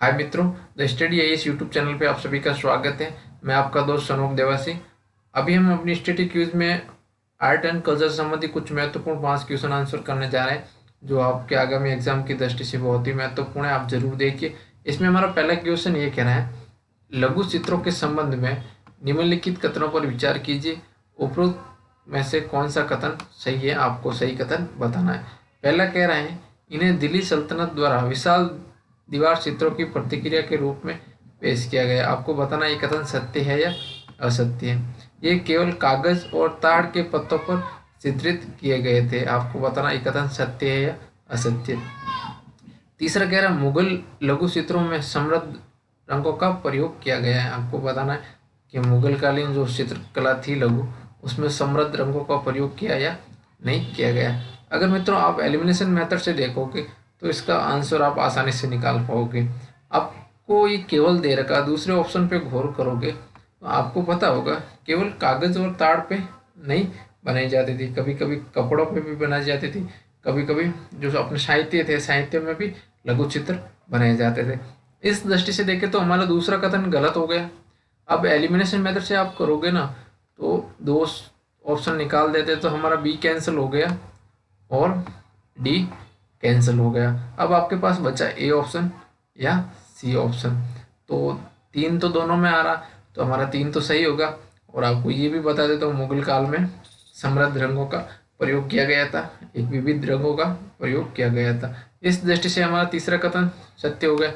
हाय मित्रों, the study IAS YouTube channel पे आप सभी का स्वागत है। मैं आपका दोस्त सनोक देवासी। अभी हम अपनी स्टडी क्यूज में आर्ट एंड कल्चर संबंधी कुछ महत्वपूर्ण 5 क्वेश्चन आंसर करने जा रहे हैं, जो आपके आगामी एग्जाम की दृष्टि से बहुत ही महत्वपूर्ण है। आप जरूर देखिए। इसमें हमारा पहला क्वेश्चन ये कह रहा है, लघु चित्रों के संबंध में निम्नलिखित कथनों पर विचार कीजिए। उपरोक्त में से कौन सा कथन सही है? आपको सही कथन बताना है। पहला कह रहे हैं, इन्हें दिल्ली सल्तनत द्वारा विशाल दीवार चित्रों की प्रतिक्रिया के रूप में पेश किया गया। आपको बताना ये कथन सत्य है या असत्य है। ये केवल कागज और ताड़ के पत्तों पर चित्रित किए गए थे। आपको बताना ये कथन सत्य है या असत्य। तीसरा कह रहा है, मुगल लघु चित्रों में समृद्ध रंगों का प्रयोग किया गया है। आपको बताना है कि मुगल कालीन जो चित्रकला थी लघु, उसमें समृद्ध रंगों का प्रयोग किया या नहीं किया गया। अगर मित्रों आप एलिमिनेशन मेथड से देखोगे तो इसका आंसर आप आसानी से निकाल पाओगे। आपको ये केवल दे रखा, दूसरे ऑप्शन पे गौर करोगे तो आपको पता होगा केवल कागज और ताड़ पे नहीं बनाई जाती थी, कभी कभी कपड़ों पे भी बनाई जाती थी, कभी कभी जो अपने साहित्य थे साहित्य में भी लघु चित्र बनाए जाते थे। इस दृष्टि से देखें तो हमारा दूसरा कथन गलत हो गया। अब एलिमिनेशन मेथड से आप करोगे ना तो दो ऑप्शन निकाल देते तो हमारा बी कैंसिल हो गया और डी कैंसिल हो गया। अब आपके पास बचा ए ऑप्शन या सी ऑप्शन। तो 3 तो दोनों में आ रहा, तो हमारा 3 तो सही होगा। और आपको ये भी बता देता हूँ, मुगल काल में समृद्ध रंगों का प्रयोग किया गया था, एक विविध रंगों का प्रयोग किया गया था। इस दृष्टि से हमारा तीसरा कथन सत्य हो गया।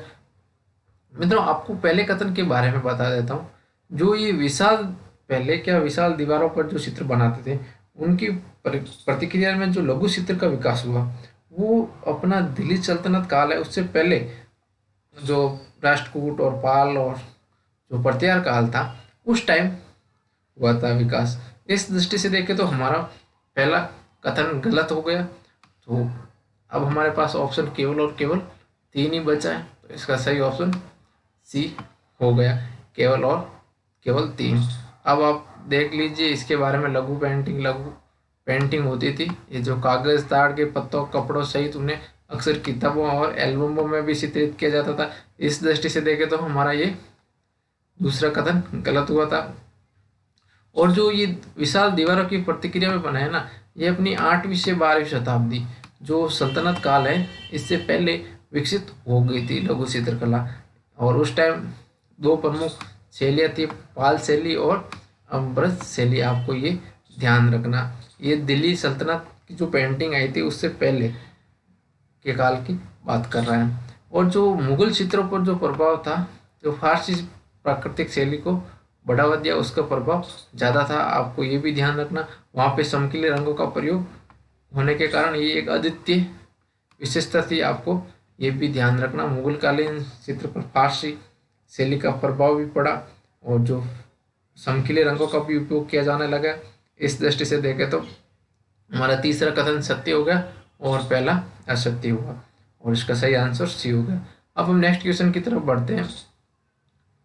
मित्रों आपको पहले कथन के बारे में बता देता हूँ। जो ये विशाल, पहले क्या विशाल दीवारों पर जो चित्र बनाते थे, उनकी प्रतिक्रिया में जो लघु चित्र का विकास हुआ वो अपना दिल्ली सल्तनत काल है उससे पहले जो राष्ट्रकूट और पाल और जो प्रत्यार काल था उस टाइम हुआ था विकास। इस दृष्टि से देखें तो हमारा पहला कथन गलत हो गया। तो अब हमारे पास ऑप्शन केवल और केवल 3 ही बचा है, तो इसका सही ऑप्शन सी हो गया, केवल और केवल 3। अब आप देख लीजिए इसके बारे में, लघु पेंटिंग होती थी, ये जो कागज ताड़ के पत्तों कपड़ों सहित उन्हें अक्सर किताबों और एल्बमों में भी चित्रित किया जाता था। इस दृष्टि से देखें तो हमारा ये दूसरा कथन गलत हुआ था। और जो ये विशाल दीवारों की प्रतिक्रिया में बना है ना, ये अपनी 8वीं से 12वीं शताब्दी जो सल्तनत काल है इससे पहले विकसित हो गई थी लघु चित्रकला। और उस टाइम 2 प्रमुख शैलियाँ थी, पाल शैली और अम्बरज शैली। आपको ये ध्यान रखना। ये दिल्ली सल्तनत की जो पेंटिंग आई थी उससे पहले के काल की बात कर रहा है। और जो मुगल चित्रों पर जो प्रभाव था, जो फारसी प्राकृतिक शैली को बढ़ावा दिया, उसका प्रभाव ज़्यादा था। आपको ये भी ध्यान रखना, वहाँ पे चमकीले रंगों का प्रयोग होने के कारण ये एक अद्वितीय विशेषता थी। आपको ये भी ध्यान रखना, मुगल कालीन चित्र पर फारसी शैली का प्रभाव भी पड़ा और जो चमकीले रंगों का भी उपयोग किया जाने लगा। इस दृष्टि से देखें तो हमारा तीसरा कथन सत्य हो गया और पहला असत्य हुआ, और इसका सही आंसर सी हो गया। अब हम नेक्स्ट क्वेश्चन की तरफ बढ़ते हैं।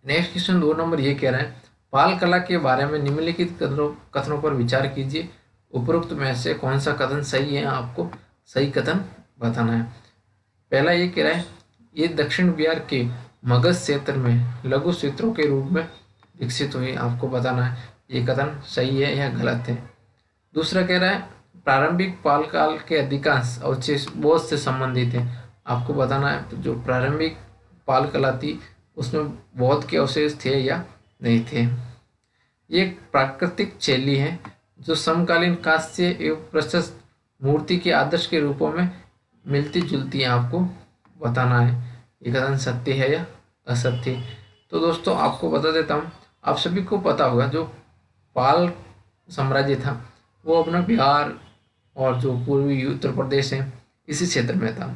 नेक्स्ट क्वेश्चन 2 नंबर ये कह रहे हैं, पाल कला के बारे में निम्नलिखित कथनों पर विचार कीजिए। उपरोक्त में से कौन सा कथन सही है? आपको सही कथन बताना है। पहला ये कह रहा है, ये दक्षिण बिहार के मगध क्षेत्र में लघु चित्रों के रूप में विकसित हुई। आपको बताना है ये कथन सही है या गलत है। दूसरा कह रहा है, प्रारंभिक पाल काल के अधिकांश अवशेष बौद्ध से संबंधित है। आपको बताना है तो जो प्रारंभिक पाल कला थी उसमें बौद्ध के अवशेष थे या नहीं थे। ये एक प्राकृतिक शैली है जो समकालीन कांस्य एवं प्रशस्त मूर्ति के आदर्श के रूपों में मिलती जुलती है। आपको बताना है ये कथन सत्य है या असत्य। तो दोस्तों आपको बता देता हूँ, आप सभी को पता होगा जो पाल साम्राज्य था वो अपना बिहार और जो पूर्वी उत्तर प्रदेश है इसी क्षेत्र में था।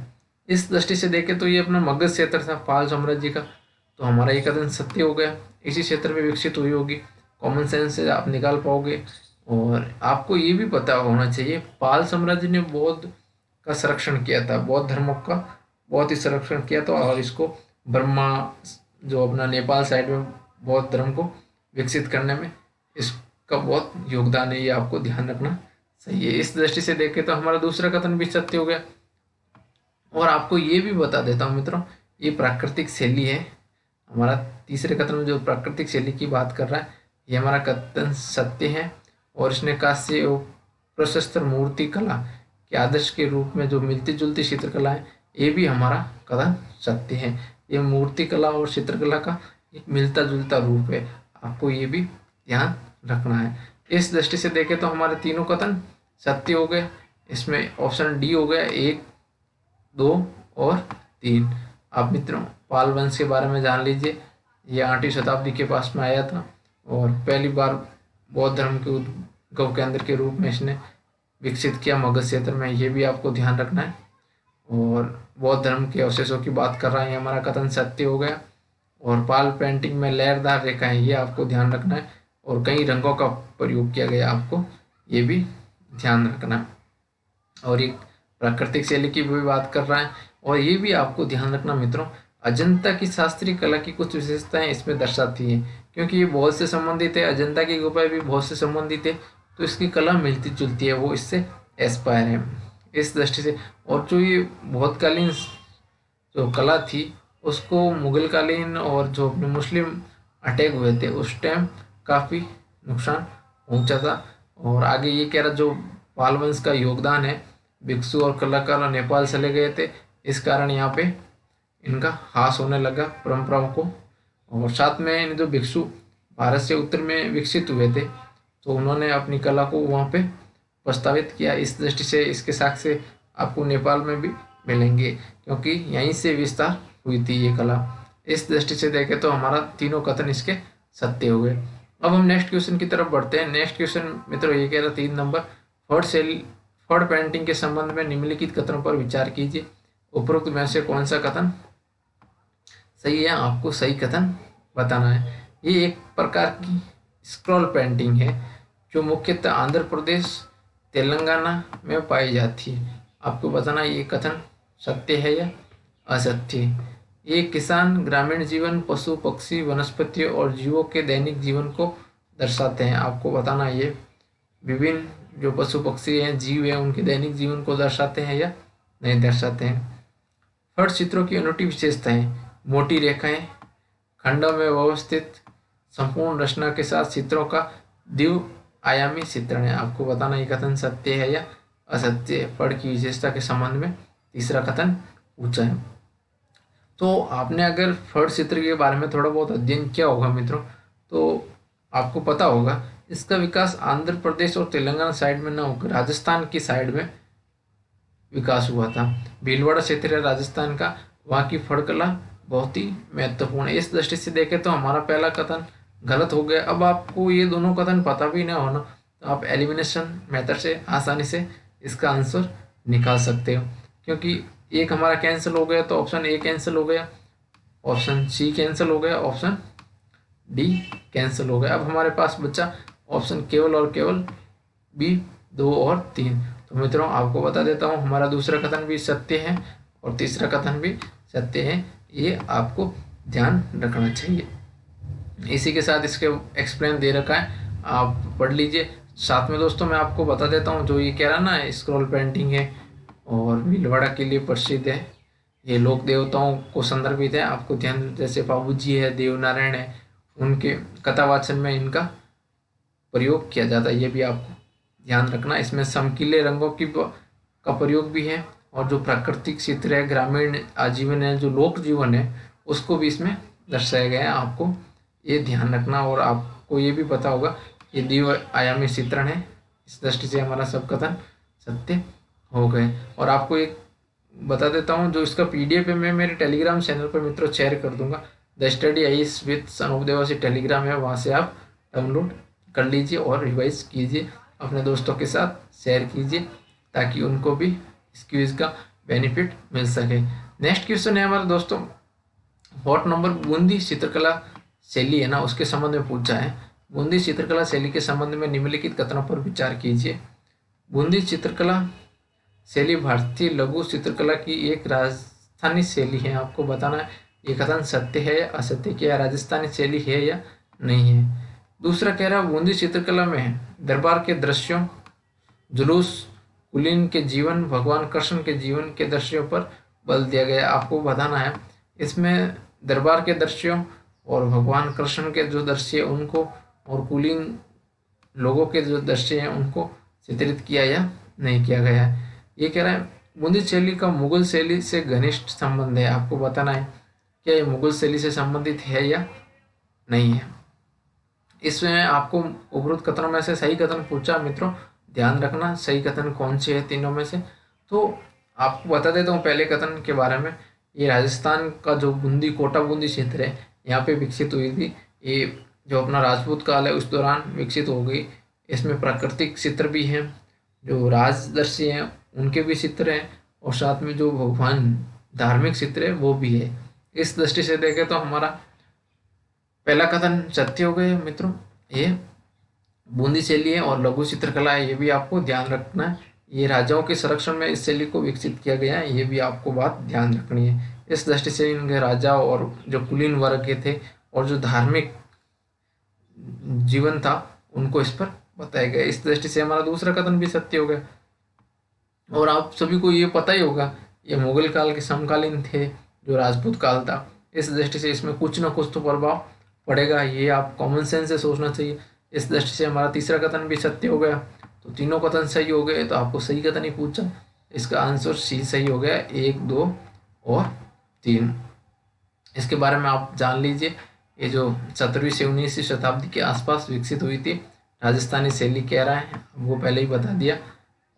इस दृष्टि से देखें तो ये अपना मगध क्षेत्र था पाल साम्राज्य का, तो हमारा ये कथन सत्य हो गया। इसी क्षेत्र में विकसित हुई होगी, कॉमन सेंस से आप निकाल पाओगे। और आपको ये भी पता होना चाहिए पाल साम्राज्य ने बौद्ध का संरक्षण किया था, बौद्ध धर्मों का बहुत ही संरक्षण किया था, और इसको ब्रह्मा जो अपना नेपाल साइड में बौद्ध धर्म को विकसित करने में इसका बहुत योगदान है। ये आपको ध्यान रखना सही है। इस दृष्टि से देखें तो हमारा दूसरा कथन भी सत्य हो गया। और आपको ये भी बता देता हूँ मित्रों ये प्राकृतिक शैली है। हमारा तीसरे कथन में जो प्राकृतिक शैली की बात कर रहा है, ये हमारा कथन सत्य है। और इसने कांस्य एवं प्रशस्त्र मूर्ति कला के आदर्श के रूप में जो मिलती जुलती चित्रकला है, ये भी हमारा कथन सत्य है। ये मूर्ति कला और चित्रकला का एक मिलता जुलता रूप है, आपको ये भी ध्यान रखना है। इस दृष्टि से देखें तो हमारे तीनों कथन सत्य हो गए। इसमें ऑप्शन डी हो गया 1, 2 और 3। आप मित्रों पाल वंश के बारे में जान लीजिए। ये 8वीं शताब्दी के पास में आया था और पहली बार बौद्ध धर्म के उद्गम केंद्र के रूप में इसने विकसित किया मगध क्षेत्र में, ये भी आपको ध्यान रखना है। और बौद्ध धर्म के अवशेषों की बात कर रहा है, हमारा कथन सत्य हो गया। और पाल पेंटिंग में लहरदार रेखा है, ये आपको ध्यान रखना है। और कई रंगों का प्रयोग किया गया, आपको ये भी ध्यान रखना है। और एक प्राकृतिक शैली की भी बात कर रहा है, और ये भी आपको ध्यान रखना मित्रों, अजंता की शास्त्रीय कला की कुछ विशेषताएं इसमें दर्शाती हैं, क्योंकि ये बहुत से संबंधित है। अजंता की गुफाएं भी बहुत से संबंधित है, तो इसकी कला मिलती जुलती है, वो इससे एस्पायर है इस दृष्टि से। और जो ये बहुतकालीन जो कला थी, उसको मुगल कालीन और जो अपने मुस्लिम अटैक हुए थे उस टाइम काफ़ी नुकसान पहुंचा था। और आगे ये कह रहा, जो पाल वंश का योगदान है, भिक्षु और कलाकार नेपाल चले गए थे, इस कारण यहाँ पे इनका ह्रास होने लगा परंपराओं को। और साथ में इन जो भिक्षु भारत से उत्तर में विकसित हुए थे, तो उन्होंने अपनी कला को वहाँ पे प्रस्तावित किया। इस दृष्टि से इसके साक्ष्य आपको नेपाल में भी मिलेंगे, क्योंकि यहीं से विस्तार हुई थी ये कला। इस दृष्टि से देखें तो हमारा तीनों कथन इसके सत्य हो गए। अब हम नेक्स्ट क्वेश्चन की तरफ बढ़ते हैं। नेक्स्ट क्वेश्चन मित्रों ये कह रहा 3 नंबर, फर्ड पेंटिंग के संबंध में निम्नलिखित कथनों पर विचार कीजिए। उपरोक्त में से कौन सा कथन सही है, आपको सही कथन बताना है। ये एक प्रकार की स्क्रॉल पेंटिंग है जो मुख्यतः आंध्र प्रदेश, तेलंगाना में पाई जाती है। आपको बताना ये कथन सत्य है या असत्य है। ये किसान ग्रामीण जीवन, पशु पक्षी, वनस्पतियों और जीवों के दैनिक जीवन को दर्शाते हैं। आपको बताना ये विभिन्न जो पशु पक्षी हैं, जीव हैं, उनके दैनिक जीवन को दर्शाते हैं या नहीं दर्शाते हैं। फर्ड चित्रों की अनूठी विशेषताएं, मोटी रेखाएं, खंडों में व्यवस्थित संपूर्ण रचना के साथ चित्रों का द्विआयामी चित्रण है। आपको बताना ये कथन सत्य है या असत्य है। फर्ड की विशेषता के संबंध में तीसरा कथन पूछा है। तो आपने अगर फर्ड चित्र के बारे में थोड़ा बहुत अध्ययन किया होगा मित्रों, तो आपको पता होगा इसका विकास आंध्र प्रदेश और तेलंगाना साइड में न होकर राजस्थान की साइड में विकास हुआ था। भीलवाड़ा क्षेत्र है राजस्थान का, वहाँ की फर्ड कला बहुत ही महत्वपूर्ण है। इस दृष्टि से देखें तो हमारा पहला कथन गलत हो गया। अब आपको ये दोनों कथन पता भी ना होना, तो आप एलिमिनेशन मेथड से आसानी से इसका आंसर निकाल सकते हो, क्योंकि एक हमारा कैंसिल हो गया, तो ऑप्शन ए कैंसिल हो गया, ऑप्शन सी कैंसिल हो गया, ऑप्शन डी कैंसिल हो गया। अब हमारे पास बचा ऑप्शन केवल और केवल बी, 2 और 3। तो मित्रों आपको बता देता हूँ, हमारा दूसरा कथन भी सत्य है और तीसरा कथन भी सत्य है, ये आपको ध्यान रखना चाहिए। इसी के साथ इसके एक्सप्लेन दे रखा है, आप पढ़ लीजिए। साथ में दोस्तों मैं आपको बता देता हूँ, जो ये कह रहा ना स्क्रॉल पेंटिंग है और भीलवाड़ा के लिए प्रसिद्ध है, ये लोक देवताओं को संदर्भित है। आपको ध्यान, जैसे बाबूजी है, देवनारायण है, उनके कथावाचन में इनका प्रयोग किया जाता है, ये भी आपको ध्यान रखना। इसमें चमकीले रंगों का प्रयोग भी है, और जो प्राकृतिक चित्र है, ग्रामीण आजीवन है, जो लोक जीवन है, उसको भी इसमें दर्शाया गया है। आपको ये ध्यान रखना। और आपको ये भी पता होगा ये द्विआयामी चित्रण है। इस दृष्टि से हमारा सब कथन सत्य हो गए। और आपको एक बता देता हूँ, जो इसका PDF है मैं मेरे टेलीग्राम चैनल पर मित्रों शेयर कर दूंगा। The study IAS with Sanoop Devasi Telegram है, वहाँ से आप डाउनलोड कर लीजिए और रिवाइज कीजिए, अपने दोस्तों के साथ शेयर कीजिए, ताकि उनको भी इस क्विज का बेनिफिट मिल सके। नेक्स्ट क्वेश्चन है हमारे दोस्तों 4 नंबर, बूंदी चित्रकला शैली है ना, उसके संबंध में पूछा है। बूंदी चित्रकला शैली के संबंध में निम्नलिखित कथनों पर विचार कीजिए। बूंदी चित्रकला शैली भारतीय लघु चित्रकला की एक राजस्थानी शैली है। आपको बताना है ये कथन सत्य है या असत्य, क्या राजस्थानी शैली है या नहीं है। दूसरा कह रहा है बूंदी चित्रकला में दरबार के दृश्यों, जुलूस, कुलीन के जीवन, भगवान कृष्ण के जीवन के दृश्यों पर बल दिया गया। आपको बताना है इसमें दरबार के दृश्यों और भगवान कृष्ण के जो दृश्य है उनको और कुलीन लोगों के जो दृश्य हैं उनको चित्रित किया या नहीं किया गया है। ये कह रहा है बूंदी शैली का मुगल शैली से घनिष्ठ संबंध है। आपको बताना है क्या ये मुगल शैली से संबंधित है या नहीं है। इसमें आपको उपरोक्त कथनों में से सही कथन पूछा मित्रों, ध्यान रखना सही कथन कौन से है तीनों में से। तो आपको बता देता हूँ पहले कथन के बारे में। ये राजस्थान का जो बूंदी कोटा बूंदी क्षेत्र है यहाँ पे विकसित हुई थी। ये जो अपना राजपूत काल है उस दौरान विकसित हो गई। इसमें प्राकृतिक चित्र भी हैं, जो राजदर्शी हैं उनके भी चित्र हैं, और साथ में जो भगवान धार्मिक चित्र है वो भी है। इस दृष्टि से देखें तो हमारा पहला कथन सत्य हो गए मित्रों। ये बूंदी शैली है और लघु चित्रकला है, ये भी आपको ध्यान रखना है। ये राजाओं के संरक्षण में इस शैली को विकसित किया गया है, ये भी आपको बात ध्यान रखनी है। इस दृष्टि से इनके राजा और जो कुलीन वर्ग के थे और जो धार्मिक जीवन था उनको इस पर बताया गया। इस दृष्टि से हमारा दूसरा कथन भी सत्य हो गया। और आप सभी को ये पता ही होगा ये मुगल काल के समकालीन थे, जो राजपूत काल था। इस दृष्टि से इसमें कुछ ना कुछ तो प्रभाव पड़ेगा, ये आप कॉमन सेंस से सोचना चाहिए। इस दृष्टि से हमारा तीसरा कथन भी सत्य हो गया। तो तीनों कथन सही हो गए, तो आपको सही कथन ही पूछा। इसका आंसर सी सही हो गया, 1, 2 और 3। इसके बारे में आप जान लीजिए। ये जो 17वीं से 19वीं शताब्दी के आसपास विकसित हुई थी राजस्थानी शैली कह रहा है, वो पहले ही बता दिया।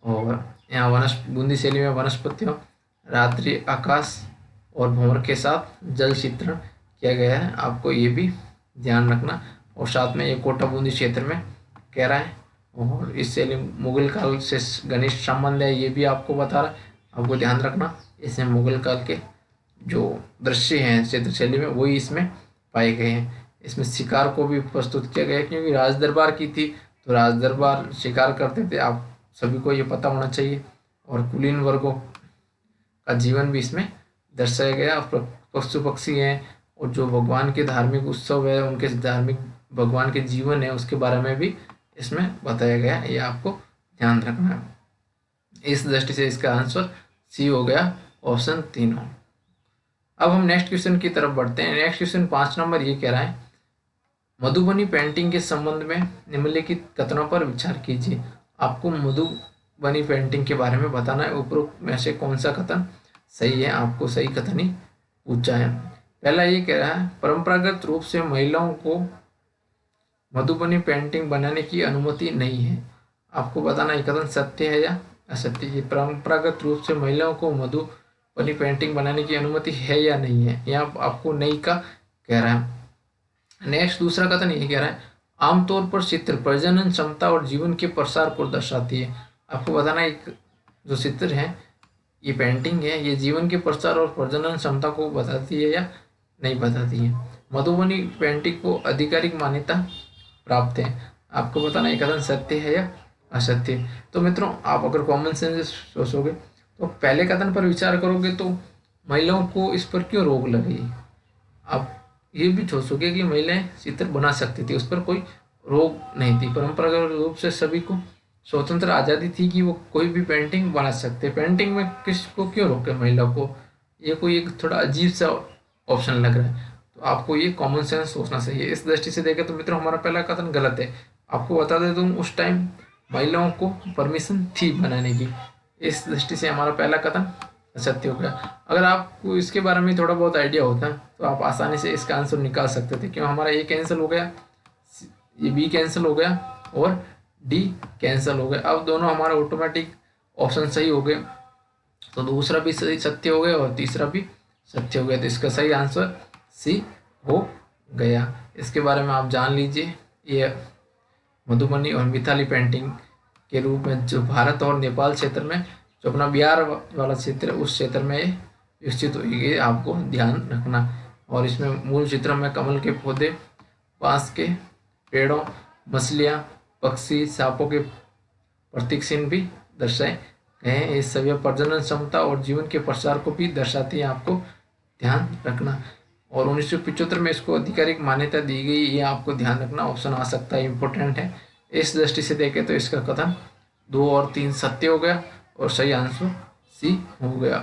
और यहाँ बूंदी शैली में वनस्पतियों, रात्रि आकाश और भंवर के साथ जल चित्रण किया गया है, आपको ये भी ध्यान रखना। और साथ में ये कोटा बूंदी क्षेत्र में कह रहा है, और इस शैली मुगल काल से घनिष्ठ संबंध है, ये भी आपको बता रहा है, आपको ध्यान रखना। इसमें मुगल काल के जो दृश्य हैं चित्र शैली में वही इसमें पाए गए हैं। इसमें शिकार को भी प्रस्तुत किया गया, क्योंकि राज दरबार की थी तो राज दरबार शिकार करते थे, आप सभी को ये पता होना चाहिए। और कुलीन वर्गों का जीवन भी इसमें दर्शाया गया। पशु पक्षी हैं और जो भगवान के धार्मिक उत्सव है, उनके धार्मिक भगवान के जीवन है, उसके बारे में भी इसमें बताया गया। ये आपको ध्यान रखना है। इस दृष्टि से इसका आंसर सी हो गया, ऑप्शन 3। अब हम नेक्स्ट क्वेश्चन की तरफ बढ़ते हैं। नेक्स्ट क्वेश्चन 5 नंबर ये कह रहा है मधुबनी पेंटिंग के संबंध में निम्नलिखित कथनों पर विचार कीजिए। आपको मधुबनी पेंटिंग के बारे में बताना है, उपरोक्त में से कौन सा कथन सही है। आपको सही कथन ही पूछा है। पहला ये कह रहा है परंपरागत रूप से महिलाओं को मधुबनी पेंटिंग बनाने की अनुमति नहीं है। आपको बताना ये कथन सत्य है या असत्य। ये परंपरागत रूप से महिलाओं को मधुबनी पेंटिंग बनाने की अनुमति है या नहीं है, यहाँ आपको नहीं का कह रहा है। नेक्स्ट दूसरा कथन ये कह रहा है आमतौर पर चित्र प्रजनन क्षमता और जीवन के प्रसार को दर्शाती है। आपको बताना एक जो चित्र है, ये पेंटिंग है, ये जीवन के प्रसार और प्रजनन क्षमता को बताती है या नहीं बताती है। मधुबनी पेंटिंग को आधिकारिक मान्यता प्राप्त है। आपको बताना एक कथन सत्य है या असत्य। तो मित्रों आप अगर कॉमन सेंस सोचोगे तो पहले कथन पर विचार करोगे तो महिलाओं को इस पर क्यों रोक लगी। आप ये भी सोचोगे कि महिलाएं चित्र बना सकती थी, उस पर कोई रोक नहीं थी। परंपरागत रूप से सभी को स्वतंत्र आज़ादी थी कि वो कोई भी पेंटिंग बना सकते। पेंटिंग में किसको क्यों रोके महिला को, ये कोई एक थोड़ा अजीब सा ऑप्शन लग रहा है। तो आपको ये कॉमन सेंस सोचना चाहिए। इस दृष्टि से देखें तो मित्रों हमारा पहला कथन गलत है। आपको बता दें तो उस टाइम महिलाओं को परमिशन थी बनाने की। इस दृष्टि से हमारा पहला कथन सत्य हो गया। अगर आपको इसके बारे में थोड़ा बहुत आइडिया होता तो आप आसानी से इसका आंसर निकाल सकते थे। क्यों हमारा ए कैंसिल हो गया, ये बी कैंसिल हो गया और डी कैंसिल हो गया। अब दोनों हमारा ऑटोमेटिक ऑप्शन सही हो गए, तो दूसरा भी सही सत्य हो गया और तीसरा भी सत्य हो गया। तो इसका सही आंसर सी हो गया। इसके बारे में आप जान लीजिए। ये मधुबनी और मिताली पेंटिंग के रूप में जो भारत और नेपाल क्षेत्र में जो अपना बिहार वाला क्षेत्र है उस क्षेत्र में विकसित हुई है, आपको ध्यान रखना। और इसमें मूल चित्रों में कमल के पौधे, बांस के पेड़ों, मछलियाँ, पक्षी, सांपों के प्रतीक चिन्ह भी दर्शाए गए हैं। ये सभी प्रजनन क्षमता और जीवन के प्रसार को भी दर्शाती है, आपको ध्यान रखना। और 1975 में इसको आधिकारिक मान्यता दी गई, ये आपको ध्यान रखना। ऑप्शन आ सकता है, इम्पोर्टेंट है। इस दृष्टि से देखें तो इसका कथन 2 और 3 सत्य हो गया और सही आंसर सी हो गया।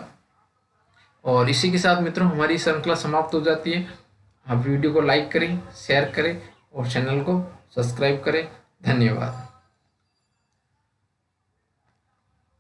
और इसी के साथ मित्रों हमारी श्रृंखला समाप्त हो जाती है। आप वीडियो को लाइक करें, शेयर करें और चैनल को सब्सक्राइब करें। धन्यवाद।